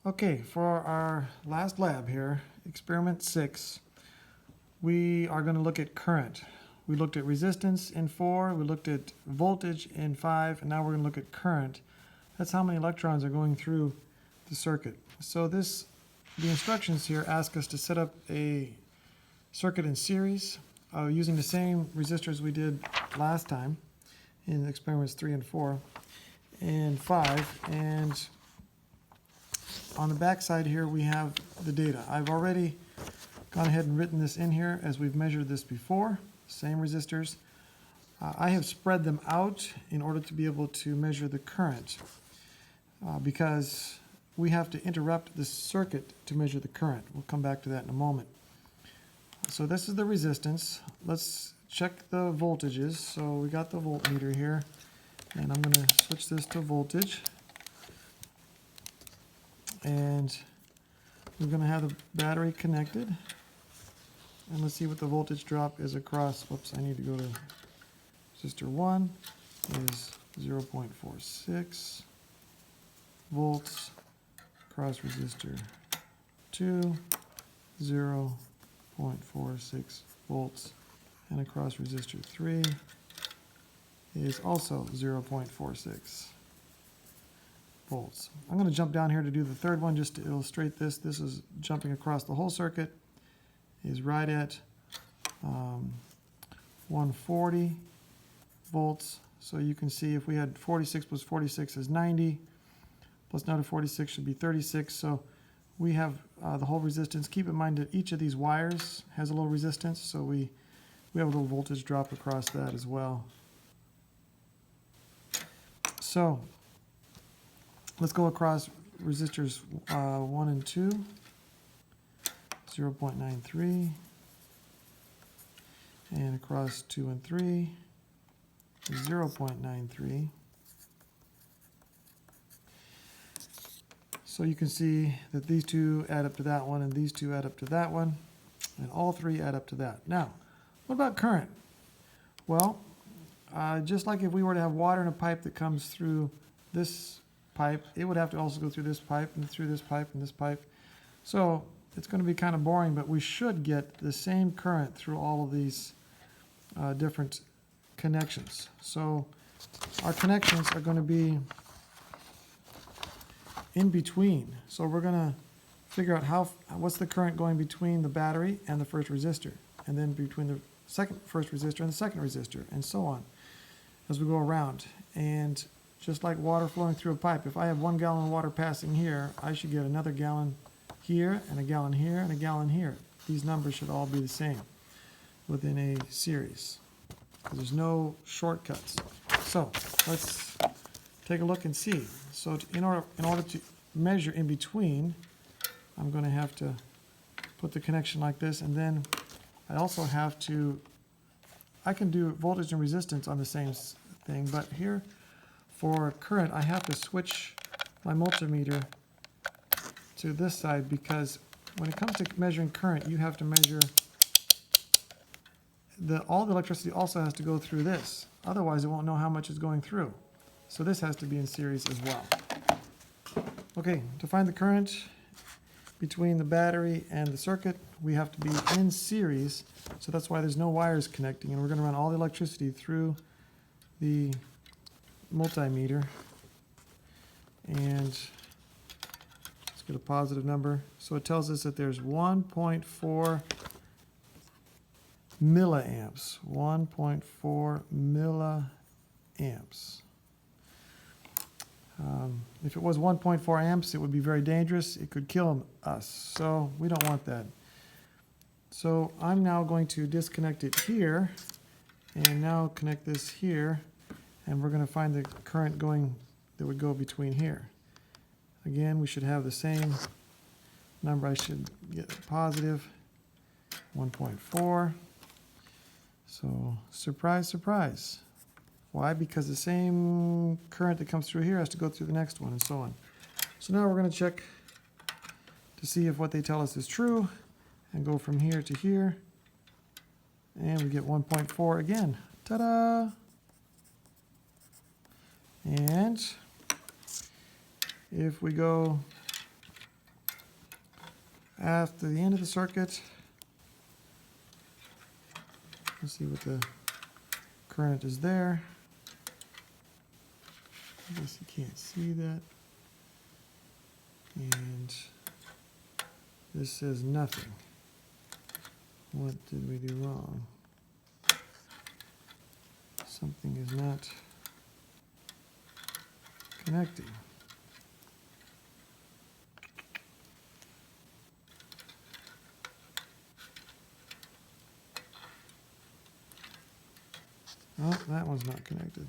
Okay, for our last lab here, experiment 6, we are going to look at current. We looked at resistance in 4, we looked at voltage in 5, and now we're going to look at current. That's how many electrons are going through the circuit. So the instructions here ask us to set up a circuit in series using the same resistors we did last time in experiments 3 and 4 and 5. And on the back side here we have the data. I've already gone ahead and written this in here as we've measured this before, same resistors. I have spread them out in order to be able to measure the current because we have to interrupt the circuit to measure the current. We'll come back to that in a moment. So this is the resistance. Let's check the voltages. So we got the voltmeter here, and I'm going to switch this to voltage. And we're going to have the battery connected. And let's see what the voltage drop is across. Whoops, I need to go to resistor 1 is 0.46 volts. Across resistor 2, 0.46 volts. And across resistor 3 is also 0.46 volts. I'm going to jump down here to do the third one just to illustrate this. This is jumping across the whole circuit. Is right at 140 volts. So you can see if we had 46 plus 46 is 90, plus another 46 should be 36. So we have the whole resistance. Keep in mind that each of these wires has a little resistance, so we have a little voltage drop across that as well. So let's go across resistors 1 and 2. 0.93, and across 2 and 3, 0.93. So you can see that these two add up to that one, and these two add up to that one, and all three add up to that. Now, what about current? Well, just like if we were to have water in a pipe that comes through this pipe, it would have to also go through this pipe, and through this pipe, and this pipe. So it's going to be kind of boring, but we should get the same current through all of these different connections. So our connections are going to be in between. So we're going to figure out what's the current going between the battery and the first resistor, and then between the first resistor and the second resistor, and so on as we go around. And just like water flowing through a pipe, if I have 1 gallon of water passing here, I should get another gallon here, and a gallon here, and a gallon here. These numbers should all be the same within a series. There's no shortcuts. So let's take a look and see. So in order to measure in between, I'm going to have to put the connection like this, and then I also have to, I can do voltage and resistance on the same thing, but here for current I have to switch my multimeter to this side, because when it comes to measuring current, you have to measure all the electricity also has to go through this. Otherwise, it won't know how much is going through. So this has to be in series as well. Okay, to find the current between the battery and the circuit, we have to be in series. So that's why there's no wires connecting, and we're going to run all the electricity through the multimeter. And get a positive number. So it tells us that there's 1.4 milliamps. 1.4 milliamps. If it was 1.4 amps, it would be very dangerous. It could kill us. So we don't want that. So I'm now going to disconnect it here, and now connect this here, and we're going to find the current going that would go between here. Again, we should have the same number. I should get positive 1.4. So surprise, surprise. Why? Because the same current that comes through here has to go through the next one, and so on. So now we're going to check to see if what they tell us is true, and go from here to here, and we get 1.4 again. Ta-da! And if we go after the end of the circuit, let's see what the current is there. I guess you can't see that. And this says nothing. What did we do wrong? Something is not connecting. Oh, that one's not connected.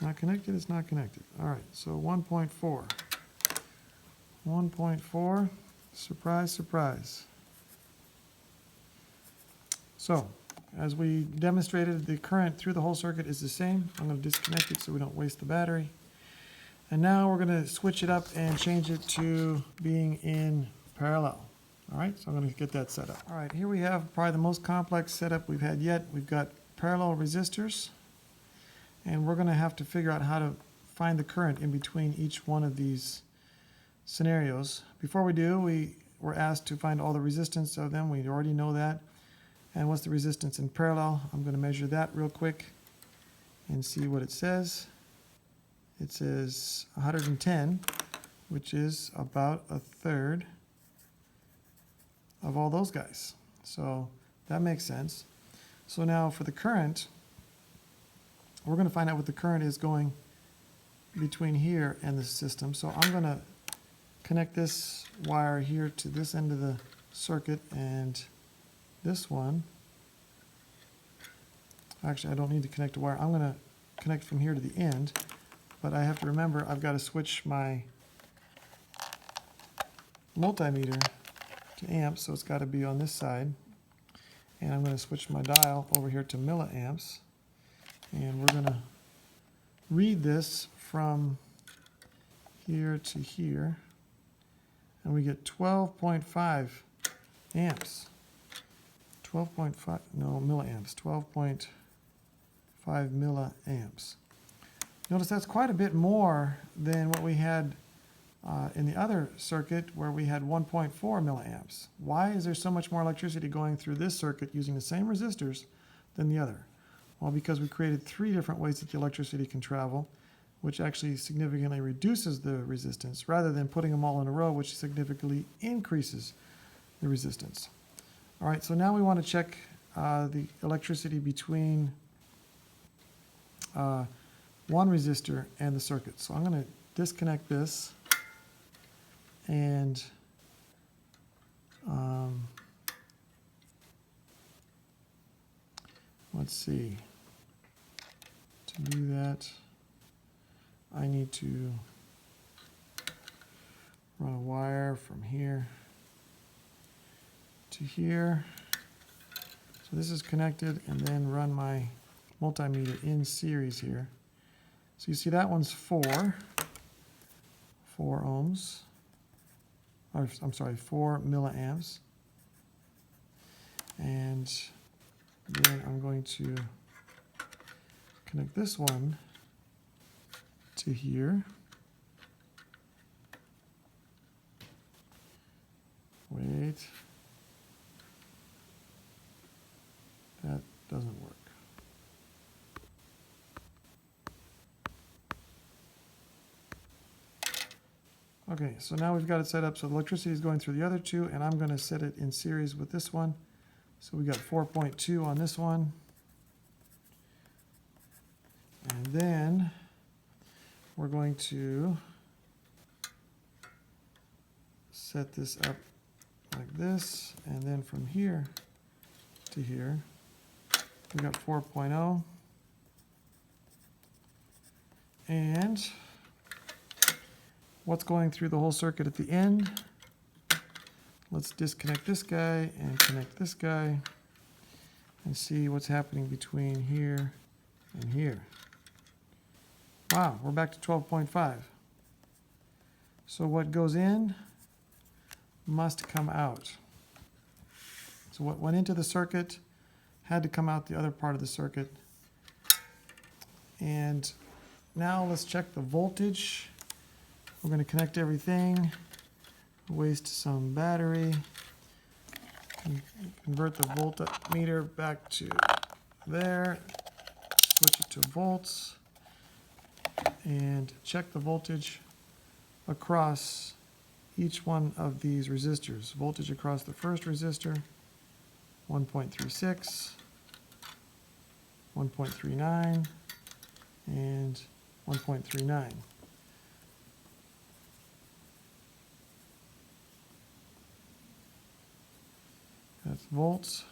Not connected, it's not connected. All right, so 1.4. 1.4, surprise, surprise. So, as we demonstrated, the current through the whole circuit is the same. I'm going to disconnect it so we don't waste the battery. And now we're going to switch it up and change it to being in parallel. All right, so I'm going to get that set up. All right, here we have probably the most complex setup we've had yet. We've got parallel resistors, and we're going to have to figure out how to find the current in between each one of these scenarios. Before we do, we were asked to find all the resistance of them. We already know that. And what's the resistance in parallel? I'm going to measure that real quick and see what it says. It says 110, which is about a third of all those guys. So that makes sense. So now for the current, we're going to find out what the current is going between here and the system. So I'm going to connect this wire here to this end of the circuit and this one. Actually, I don't need to connect a wire. I'm going to connect from here to the end, but I have to remember I've got to switch my multimeter to amps, so it's got to be on this side. And I'm going to switch my dial over here to milliamps. And we're going to read this from here to here. And we get 12.5 amps. 12.5, no, milliamps. 12.5 milliamps. Notice that's quite a bit more than what we had in the other circuit where we had 1.4 milliamps. Why is there so much more electricity going through this circuit using the same resistors than the other? Well, because we created 3 different ways that the electricity can travel, which actually significantly reduces the resistance, rather than putting them all in a row, which significantly increases the resistance. All right, so now we want to check the electricity between one resistor and the circuit. So I'm going to disconnect this and let's see. To do that, I need to run a wire from here to here. So this is connected, and then run my multimeter in series here. So you see that one's 4 ohms. Or, I'm sorry, 4 milliamps. And then I'm going to connect this one to here. Wait. That doesn't work. Okay, so now we've got it set up so the electricity is going through the other two, and I'm going to set it in series with this one. So we got 4.2 on this one. And then we're going to set this up like this, and then from here to here, we got 4.0. And what's going through the whole circuit at the end? Let's disconnect this guy and connect this guy and see what's happening between here and here. Wow, we're back to 12.5. So what goes in must come out. So what went into the circuit had to come out the other part of the circuit. And now let's check the voltage. We're going to connect everything. waste some battery. Convert the voltmeter back to there. Switch it to volts. And check the voltage across each one of these resistors. Voltage across the first resistor, 1.36, 1.39, and 1.39. That's volts.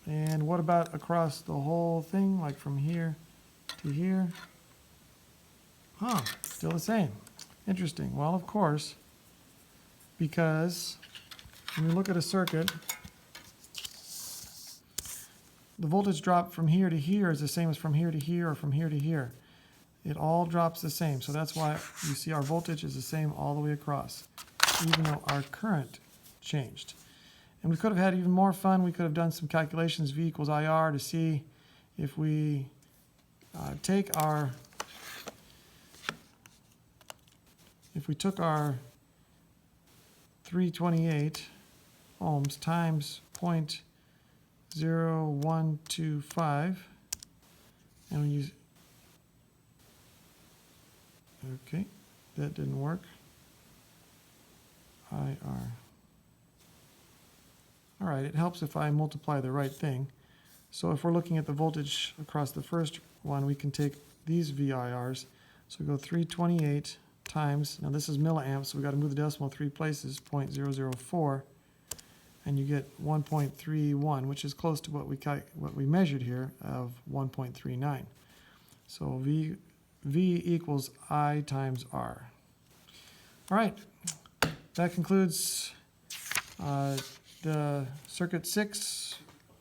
And what about across the whole thing, like from here to here? Huh, still the same. Interesting. Well, of course, because when we look at a circuit, the voltage drop from here to here is the same as from here to here or from here to here. It all drops the same. So that's why you see our voltage is the same all the way across, even though our current changed. And we could have had even more fun. We could have done some calculations, V equals IR, to see if we took our 328 ohms times 0.0125, and we use, okay, that didn't work, IR. All right, it helps if I multiply the right thing. So if we're looking at the voltage across the first one, we can take these VIRs. So we go 328 times, now this is milliamps, so we got to move the decimal 3 places, 0.004, and you get 1.31, which is close to what we measured here of 1.39. So V equals I times R. All right, that concludes the Circuit 6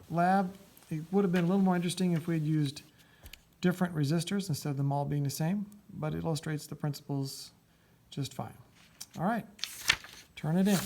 lab. It would have been a little more interesting if we had used different resistors instead of them all being the same, but it illustrates the principles just fine. All right, turn it in.